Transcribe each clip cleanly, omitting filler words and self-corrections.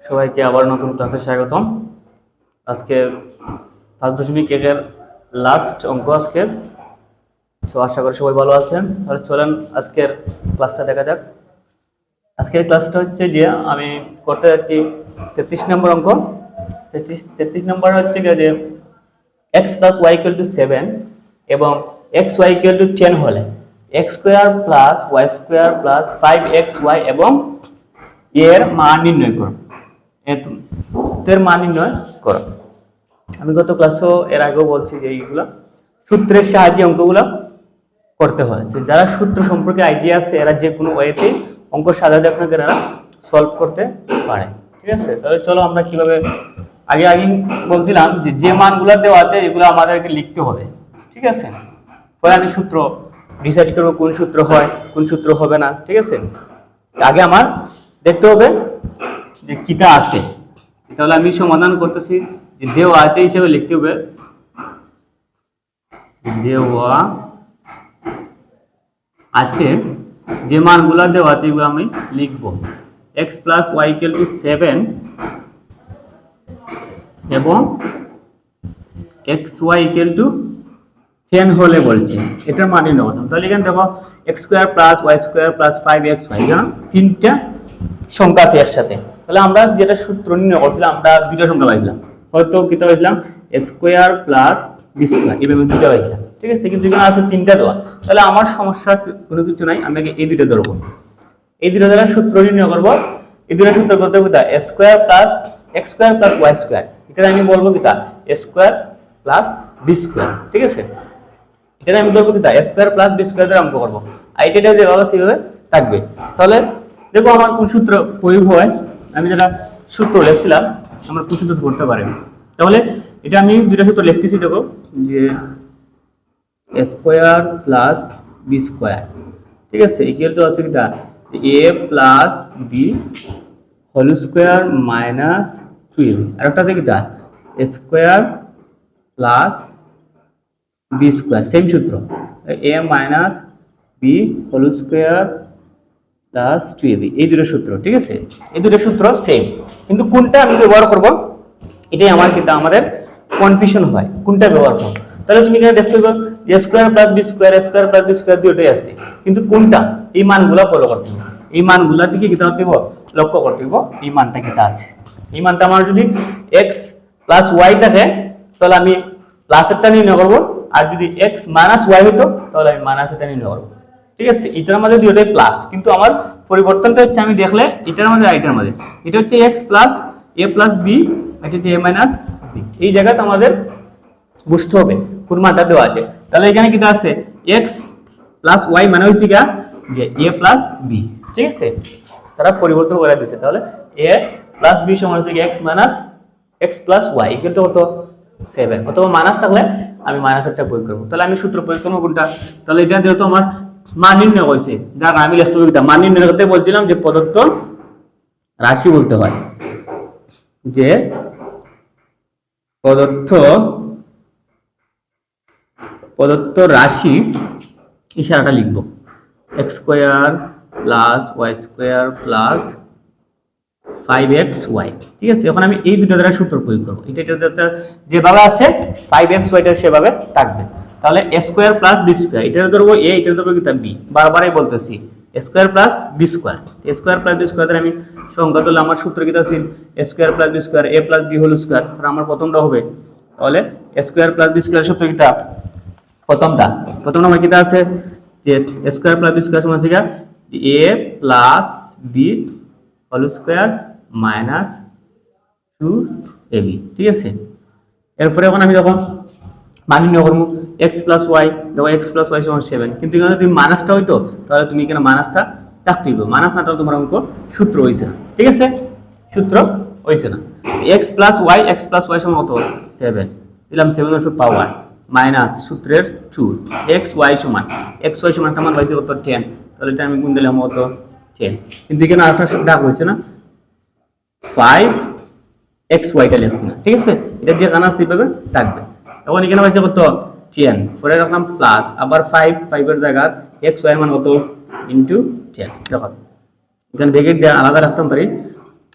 সবাইকে আবার নতুন ক্লাসে স্বাগতম। আজকে 5.1 এর লাস্ট অঙ্ক আজকের। তো আশা করি সবাই ভালো আছেন। তাহলে চলেন আজকের ক্লাসটা দেখা যাক। আজকের ক্লাসটা হচ্ছে যে আমি করতে যাচ্ছি 33 নম্বর অঙ্ক। 33 নম্বর হচ্ছে যে x plus y equal to 7 এবং xy equal to 10 হলে x square plus y square plus 5xy এবং এর মান নির্ণয় করুন। এর মান নির্ণয় করো। আমি গত ক্লাসেও এর আগেও বলছি যে এইগুলা সূত্রের সাহায্যে অঙ্কগুলো করতে হয়। যে যারা সূত্র সম্পর্কে আইডিয়া আছে এরা যে কোনো ওয়েতে অঙ্ক সাজাতে আপনাকে এরা সলভ করতে পারে। ঠিক আছে, তাহলে চলো আমরা কিভাবে আগে বলছিলাম যে যে মানগুলো দেওয়া আছে এগুলো আমাদেরকে লিখতে হবে। ঠিক আছে, পরে আমি সূত্র ডিসাইড করবো কোন সূত্র হয় কোন সূত্র হবে না। ঠিক আছে, আগে আমার দেখতে হবে যে কিটা আছে। তাহলে আমি সমাধান করতেছি যে দেওয়া আছে হিসেবে লিখতে হবে দেওয়া আছে যে মানগুলো দেওয়া আছে এগুলো আমি লিখবো। x plus y equal to 7 এবং xy equal to 10 হলে বলছে এটার মান নির্ণয় করতে। তাহলে এখানে দেখো x square plus y square plus 5xy এখানে তিনটা সংখ্যা আছে একসাথে। তাহলে আমরা যেটা সূত্র নির্ণয় করছিলাম আমরা দুইটা সংখ্যা পাইলাম, হয়তো কিটা পাইলাম a square plus b square এভাবে দুইটা পাইলাম। ঠিক আছে, কিন্তু এখানে আছে তিনটা দেওয়া। তাহলে আমার সমস্যা কোনো কিছু নাই, আমি আগে এই দুইটা ধরবো। এই দুইটা দ্বারা সূত্র নির্ণয় করব। এই দুইটা সূত্র করতে হবে a square plus x square plus y square, এটা আমি বলবো কিটা a square plus b square. ঠিক আছে, এটা আমি ধরবো কিটা a square plus b square দ্বারা অঙ্ক করব। আর এটা যেভাবে সেভাবে থাকবে। তাহলে দেখো আমার কোন সূত্র প্রয়োগ হয়। আমি যেটা সূত্র লিখছিলাম আমরা কোন সূত্র ধরতে পারি। তাহলে এটা আমি দুইটা সূত্র লিখতেছি। দেখো যে a square plus b square, ঠিক আছে, ইকুয়াল টু আছে কিটা a plus b whole square minus 2ab। আর একটা আছে কিটা a square plus b square, same সূত্র a minus b whole square plus 2ab। এই দুটো সূত্র, ঠিক আছে, এই দুটো সূত্র সেম, কিন্তু কোনটা আমি ব্যবহার করব এটাই আমার কিন্তু আমাদের কনফিউশন হয় কোনটা ব্যবহার করব। তাহলে তুমি এখানে দেখতে পাবে a square plus b square a square plus b square দুটোই আছে, কিন্তু কোনটা এই মানগুলো ফলো করতে হবে। এই মানগুলা থেকে কি করতে হবে লক্ষ্য করতে হবে এই মানটা কিটা আছে। এই মানটা আমার যদি x প্লাস y থাকে তাহলে আমি প্লাসেরটা নির্ণয় করব, আর যদি x মাইনাস y হতো তাহলে আমি মাইনাসেরটা নির্ণয় করব। ঠিক আছে, এটার মধ্যে দুটোই প্লাস, কিন্তু আমার পরিবর্তনটা হচ্ছে আমি দেখলে এটার মধ্যে আর এটার মধ্যে এটা হচ্ছে x plus a plus b, এটা হচ্ছে a মাইনাস b। এই জায়গাটা আমাদের বুঝতে হবে কোন মানটা দেওয়া আছে। তাহলে এখানে কিটা আছে x প্লাস y মানে হইছে কি যে a প্লাস b। ঠিক আছে, তারা পরিবর্তন করে দিয়েছে। তাহলে a প্লাস b সমান হচ্ছে x minus x plus y equal to কত 7, অথবা মাইনাস থাকলে আমি মাইনাসেরটা প্রয়োগ করব। তাহলে আমি সূত্র প্রয়োগ করব কোনটা, তাহলে এটা যেহেতু আমার মান নির্ণয় হয়েছে যার আমি লিখতে হবে মান নির্ণয় করতে বলছিলাম যে প্রদত্ত রাশি বলতে হয়, যে প্রদত্ত রাশি ইশারাটা লিখব x square plus y square plus 5xy। ঠিক আছে, এখন আমি এই দুটো দ্বারা সূত্র প্রয়োগ করব। এটা যেভাবে আছে 5xy টা সেভাবে থাকবে। তাহলে a square plus b square, এটা ধরবো a, এটা ধরবো কিটা b, বারবারই বলতেছি a square plus b square. a square plus b square দ্বারা আমি সংখ্যা তুললে আমার সূত্র কিটা আছে a square plus b square a plus b whole square. আর আমার প্রথমটা হবে তাহলে a square plus b square সূত্র কিটা প্রথম নম্বর কিটা আছে যে a square plus b square সমান আছে a plus b whole square minus 2ab। ঠিক আছে, এরপরে এখন আমি যখন মান নির্ণয় করব x প্লাস y, দেখো x প্লাস y সমান 7, কিন্তু এখানে তুমি মাইনাসটা হইতো তাহলে তুমি এখানে মাইনাসটা রাখতে হইব, মাইনাস না তাহলে তোমার অঙ্ক সূত্র হইছে না। ঠিক আছে, সূত্র হইছে না। x প্লাস y সমান কত 7 দিলাম, 7 এর পাওয়ার মাইনাস সূত্রের 2 x y সমান একটা মান পাইছে কত 10, তাহলে এটা আমি গুণ দিলাম কত 10, কিন্তু এখানে আরেকটা ডাক হইছে না 5xy টা লিখছি না। ঠিক আছে, এটা যে জানা আছে এইভাবে থাকবে। এখন এখানে পাইছে কত 10, পরে রাখলাম প্লাস আবার 5 এর জায়গা xy এর মান কত ইনটু 10। দেখো এখানে ব্র্যাকেট দিয়ে আলাদা রাখতে পারি,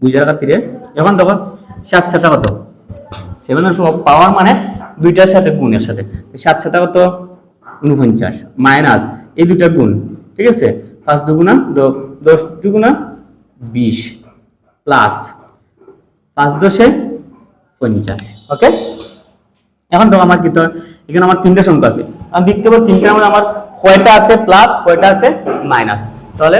বুঝার খাতিরে এখন দেখো 7 7 কত 7 এর পাওয়ার মানে দুইটার সাথে গুণ একসাথে 7 7 কত 49 মাইনাস এই দুইটা গুণ ঠিক আছে 5 দুগুণা 10 দুগুণা 20 প্লাস 5 10 এ 50 ওকে এখন তো আমার কি তো এখানে আমার তিনটা সংখ্যা আছে আমি দেখতে পাবো তিনটার মধ্যে আমার কয়টা আছে প্লাস কয়টা আছে মাইনাস তাহলে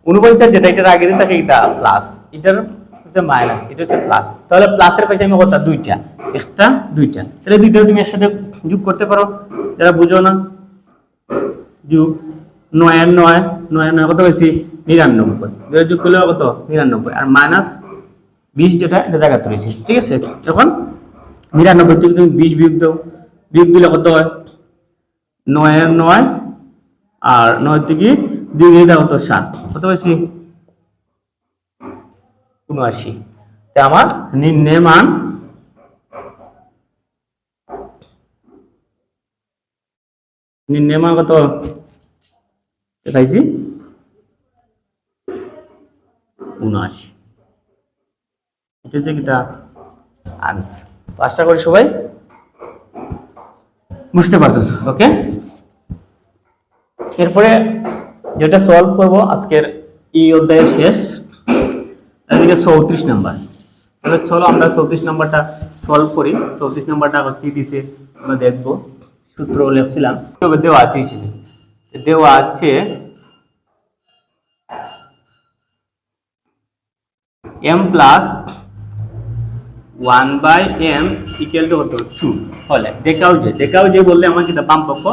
49 যেটা এটার আগে দিন থাকে এটা প্লাস এটার হচ্ছে মাইনাস এটা হচ্ছে প্লাস তাহলে প্লাসের পাশে আমি কত দুইটা একটা দুইটা তাহলে দুইটা তুমি এর সাথে যোগ করতে পারো যারা বুঝো না যোগ 9 আর 9 9 আর 9 কত হইছে 99 দুটো যোগ করলে কত 99 আর মাইনাস 20 যেটা এটা জায়গাতে রয়েছে ঠিক আছে এখন 99 থেকে তুমি 20 বিয়োগ দাও বিয়োগ দিলে কত হয় 9 আর 9 আর 9 থেকে 2 দিয়ে দাও কত 7 কত হইছে 79 তে আমার নির্ণয় মান কত দেখাইছি 79 এটা হচ্ছে কিটা আনসার তো আশা করি সবাই বুঝতে পারতেছো ওকে এরপরে যেটা সলভ করব আজকের এই অধ্যায়ের শেষ এদিকে 34 নাম্বার তাহলে চলো আমরা 34 নাম্বারটা সলভ করি 34 নাম্বারটা কি দিছে আমরা দেখব সূত্র লিখছিলাম তবে দেওয়া আছে এখানে দেওয়া আছে m plus 1 by m equal to কত 2 হলে দেখাও যে বললে আমার কি বাম পক্ষ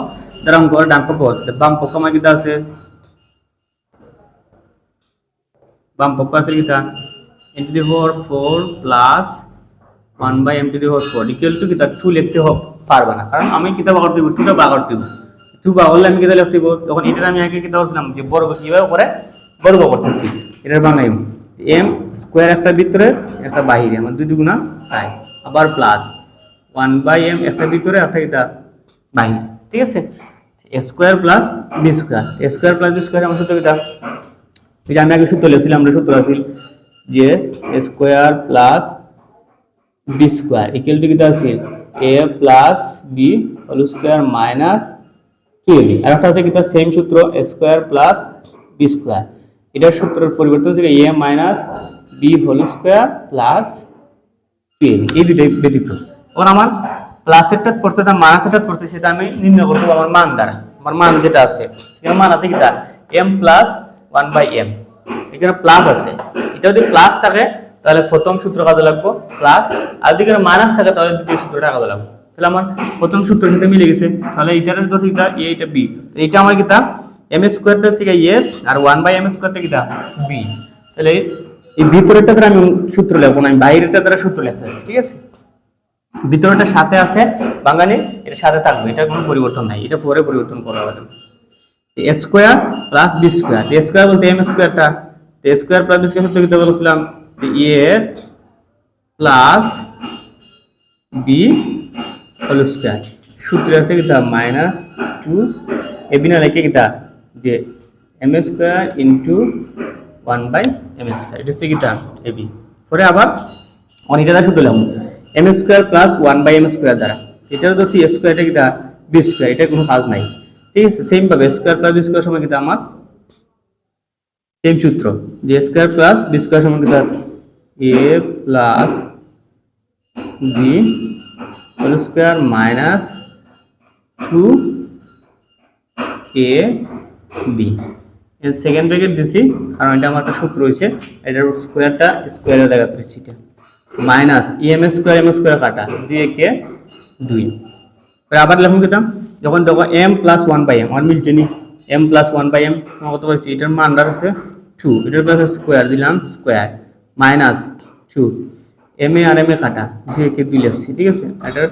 দ্বারা অঙ্ক ডান পক্ষ হচ্ছে বাম পক্ষ আমার কি আছে বাম পক্ষ আছে কি m to the power 4 plus 1 by m to the power 4 equal to কি 2 লিখতে পারবে না কারণ আমি কিতা বাগ করতে 2 টা বাগ করতে 2 বাগ হলে আমি কিতা লিখতে তখন এটা আমি আগে কিতা বলছিলাম যে বর্গ কিভাবে করে বর্গ করতেছি এটার বানাই m স্কয়ার একটা ভিতরে একটা বাইরে মানে 2 দুগুণা 6 আবার প্লাস 1 বাই m একটা ভিতরে একটা এটা বাইরে ঠিক আছে a square plus b square a square plus b square আমার সাথে এটা এই যে আমি আগে সূত্র লিখছিলাম আমরা সূত্র আছে যে a square plus b square equal to কিটা আছে a plus b whole square minus 2ab আর একটা আছে কিটা সেম সূত্র a square plus b square এটার সূত্রের পরিবর্তন হচ্ছে a minus b whole square plus 2ab এই দুটোই ব্যতিক্রম এখন আমার প্লাসেরটা পড়ছে না মাইনাসেরটা পড়ছে সেটা আমি নির্ণয় করব আমার মান দ্বারা আমার মান যেটা আছে এর মান আছে কিটা m প্লাস 1 বাই m এখানে প্লাস আছে এটা যদি প্লাস থাকে তাহলে প্রথম সূত্র কাজে লাগবে প্লাস আর যদি মাইনাস থাকে তাহলে দ্বিতীয় সূত্রটা কাজে লাগবে তাহলে আমার প্রথম সূত্রের সাথে মিলে গেছে তাহলে এটার যদি এটা a এটা b এটা আমার কিটা m স্কয়ারটা হচ্ছে a আর 1 বাই m স্কয়ারটা কিটা b তাহলে এই ভিতরেরটা দ্বারা আমি সূত্র লিখব না আমি বাইরেরটা দ্বারা সূত্র লিখতেছি ঠিক আছে ভিতরেরটা সাথে আছে বাঙালি এর সাথে থাকবে এটা কোনো পরিবর্তন নাই এটা পরে পরিবর্তন করা হবে a square plus b square a square বলতে m স্কয়ারটা a square plus b square সূত্র কিটা বলেছিলাম a plus b whole square সূত্র আছে কিটা মাইনাস 2 ab না লিখে কিটা যে m square into 1 by m square এটা হচ্ছে কিটা ab পরে আবার অনিটা দ্বারা সূত্র লিখব m square plus 1 by m square দ্বারা এটা তো c স্কয়ার এটা কিটা b স্কয়ার এটা কোনো কাজ নাই ঠিক আছে সেম ভাবে স্কয়ার প্লাস b স্কয়ার সমান কিটা আমার সেম সূত্র যে স্কয়ার প্লাস b স্কয়ার সমান কিটা a plus b whole square minus 2 a b এর সেকেন্ড ব্র্যাকেট দিছি কারণ এটা আমার একটা সূত্র হইছে এটার স্কয়ারটা স্কয়ারে দেখাতে দিছি এটা minus em square m square কাটা 2 কে 2 আর আবার লিখুন কিটা যখন দেখো m প্লাস 1 বাই m আর মিলছে নি m প্লাস 1 বাই m সমান কত হইছে এটার মান আছে 2 এটার প্লাস স্কয়ার দিলাম স্কয়ার মাইনাস 2 m এ আর m এ কাটা 2 কে 2 লিখছি ঠিক আছে এটার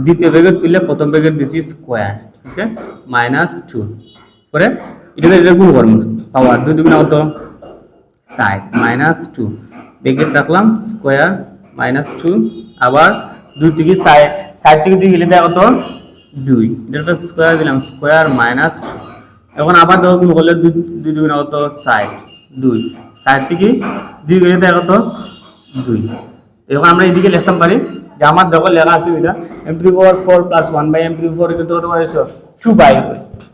দ্বিতীয় ব্র্যাকেট তুললে প্রথম ব্র্যাকেট দিছি স্কয়ার ওকে মাইনাস 2 পরে এটা গুণ করব পাওয়ার 2 দুগুণ কত 6 মাইনাস 2 ব্র্যাকেট রাখলাম স্কয়ার মাইনাস 2 আবার 2 থেকে 6 থেকে 2 গেলে দেয় কত 2 এটার স্কয়ার দিলাম স্কয়ার মাইনাস 2 এখন আবার গুণ করলে 2 দুগুণ কত 6 2 6 থেকে 2 গেলে দেয় কত 2। এখন আমরা এদিকে লিখতাম পারি যে আমার দেখো লেখা আছে এটা m⁴ প্লাস 1/m⁴ কিন্তু কত পাইছো 2/,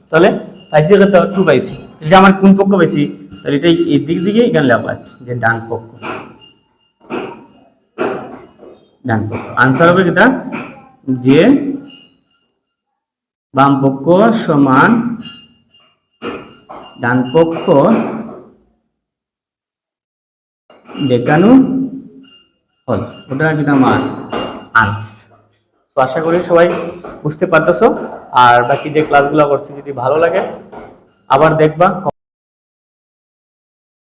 তাহলে পাইছি কত 2 পাইছি। এটা আমার কোন পক্ষ পাইছি, তাহলে এটা এই দিক দিকে এখানে লেখা যে ডান পক্ষ, ডান পক্ষ আনসার হবে এটা যে বাম পক্ষ সমান ডান পক্ষ দেখানো হল, ওটা কিন্তু আমার আনসার। তো আশা করি সবাই বুঝতে পারতেছো। আর বাকি যে ক্লাসগুলো করছি যদি ভালো লাগে আবার দেখবা।